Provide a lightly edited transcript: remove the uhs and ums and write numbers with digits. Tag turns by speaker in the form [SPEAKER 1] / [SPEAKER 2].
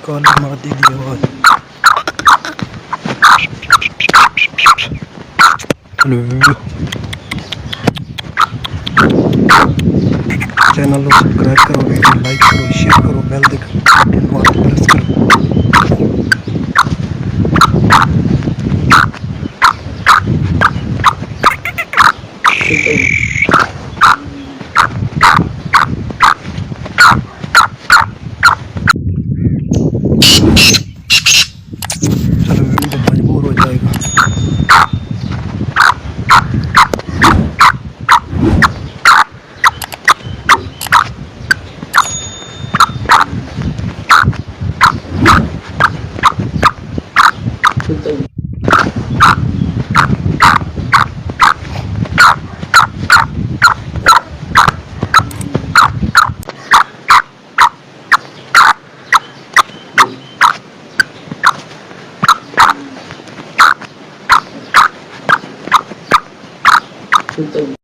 [SPEAKER 1] काली माती दी आवाज। Hello, channel को सब्सक्राइब करो, वीडियो लाइक करो, शेयर करो, बेल बटन को प्रेस करो। चलो वीडियो तो मजबूर हो जाएगा।
[SPEAKER 2] Então